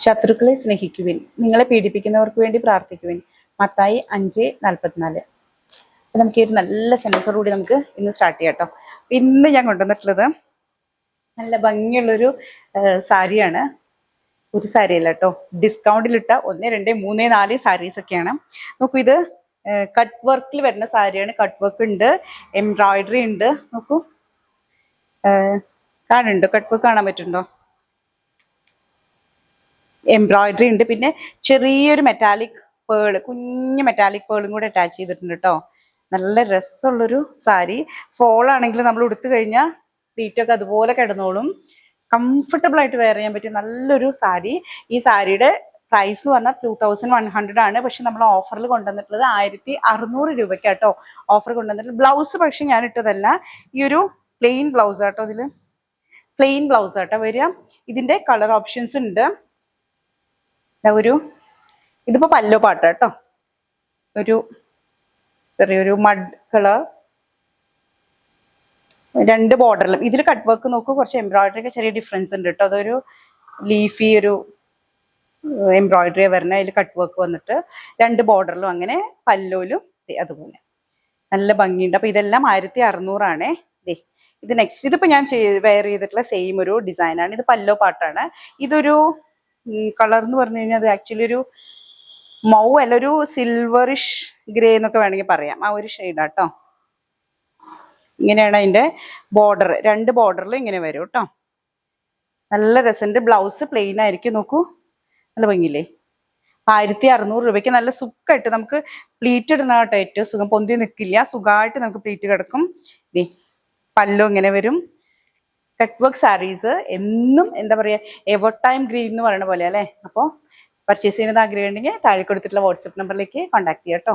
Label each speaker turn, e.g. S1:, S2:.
S1: ശത്രുക്കളെ സ്നേഹിക്കുവിൻ, നിങ്ങളെ പീഡിപ്പിക്കുന്നവർക്ക് വേണ്ടി പ്രാർത്ഥിക്കുവിൻ. മത്തായി 5:44. അപ്പൊ നമുക്ക് ഒരു നല്ല സെൻറ്റൻസോട് കൂടി നമുക്ക് ഇന്ന് സ്റ്റാർട്ട് ചെയ്യാം കേട്ടോ. ഇന്ന് ഞാൻ കൊണ്ടുവന്നിട്ടുള്ളത് നല്ല ഭംഗിയുള്ളൊരു സാരിയാണ്. ഒരു സാരി അല്ല കേട്ടോ, ഡിസ്കൗണ്ടിലിട്ട 1, 2, 3, 4 സാരീസ് ഒക്കെയാണ്. നോക്കൂ, ഇത് കട്ട് വർക്കിൽ വരുന്ന സാരിയാണ്. കട്ട് വർക്ക് ഉണ്ട്, എംബ്രോയിഡറി ഉണ്ട്. നോക്കൂ, കാണുന്നുണ്ടോ? കട്ട് വർക്ക് കാണാൻ പറ്റുന്നുണ്ടോ? എംബ്രോയിഡറി ഉണ്ട്, പിന്നെ ചെറിയൊരു മെറ്റാലിക് പേള്, കുഞ്ഞു മെറ്റാലിക് പേളും കൂടെ അറ്റാച്ച് ചെയ്തിട്ടുണ്ട് കേട്ടോ. നല്ല രസമുള്ളൊരു സാരി. ഫോൾ ആണെങ്കിൽ നമ്മൾ ഉടുത്തു കഴിഞ്ഞാൽ പ്ലീറ്റൊക്കെ അതുപോലെ കിടന്നോളും. കംഫർട്ടബിൾ ആയിട്ട് വെയർ ചെയ്യാൻ പറ്റിയ നല്ലൊരു സാരി. ഈ സാരിയുടെ പ്രൈസ് എന്ന് പറഞ്ഞാൽ 2100 ആണ്. പക്ഷെ നമ്മൾ ഓഫറിൽ കൊണ്ടുവന്നിട്ടുള്ളത് 1600 രൂപയ്ക്കാട്ടോ ഓഫർ കൊണ്ടുവന്നിട്ടുള്ളത്. ബ്ലൗസ് പക്ഷെ ഞാൻ ഇട്ടതല്ല, ഈ ഒരു പ്ലെയിൻ ബ്ലൗസ് ആട്ടോ. ഇതിൽ പ്ലെയിൻ ബ്ലൗസ് ആട്ടോ വരിക. ഇതിന്റെ കളർ ഓപ്ഷൻസ് ഉണ്ട്. ഇതിപ്പോ പല്ലോ പാട്ട് കേട്ടോ, ഒരു ചെറിയൊരു മഡ് കളർ, 2 ബോർഡറിലും. ഇതിൽ കട്ട് വർക്ക് നോക്കൂ, കുറച്ച് എംബ്രോയിഡറി ഒക്കെ ചെറിയ ഡിഫറൻസ് ഉണ്ട് കേട്ടോ. അതൊരു ലീഫി ഒരു എംബ്രോയിഡറി വരുന്ന, അതിൽ കട്ട് വർക്ക് വന്നിട്ട് 2 ബോർഡറിലും, അങ്ങനെ പല്ലോയിലും അതുപോലെ നല്ല ഭംഗിയുണ്ട്. അപ്പൊ ഇതെല്ലാം 1600 ആണേ. ഇത് നെക്സ്റ്റ്, ഇതിപ്പോ ഞാൻ വെയർ ചെയ്തിട്ടുള്ള സെയിം ഒരു ഡിസൈനാണ്. ഇത് പല്ലോ പാട്ടാണ്. ഇതൊരു കളർ എന്ന് പറഞ്ഞു കഴിഞ്ഞാൽ അത് ആക്ച്വലി ഒരു മൗ അല്ല, ഒരു സിൽവറിഷ് ഗ്രേ എന്നൊക്കെ വേണമെങ്കിൽ പറയാം. ആ ഒരു ഷെയ്ഡാട്ടോ. ഇങ്ങനെയാണ് അതിന്റെ ബോർഡർ. 2 ബോർഡറിലും ഇങ്ങനെ വരും കേട്ടോ. നല്ല രസമുണ്ട്. ബ്ലൗസ് പ്ലെയിൻ ആയിരിക്കും. നോക്കൂ, നല്ല ഭംഗിയില്ലേ. 1600 രൂപയ്ക്ക് നല്ല സുഖമായിട്ട് നമുക്ക് പ്ലീറ്റ് ഇടണം കേട്ടോ. ഏറ്റവും സുഖം, പൊന്തി നിൽക്കില്ല, സുഖമായിട്ട് നമുക്ക് പ്ലീറ്റ് കിടക്കും. പല്ലോ ഇങ്ങനെ വരും. കട്ട് വർക്ക് സാരീസ് എന്നും എന്താ പറയാ, എവർ ടൈം ഗ്രീൻ എന്ന് പറയുന്ന പോലെ അല്ലേ. അപ്പോൾ പർച്ചേസ് ചെയ്യുന്നത് ആഗ്രഹം ഉണ്ടെങ്കിൽ താഴെ കൊടുത്തിട്ടുള്ള വാട്സപ്പ് നമ്പറിലേക്ക് കോൺടാക്ട് ചെയ്യാം കേട്ടോ.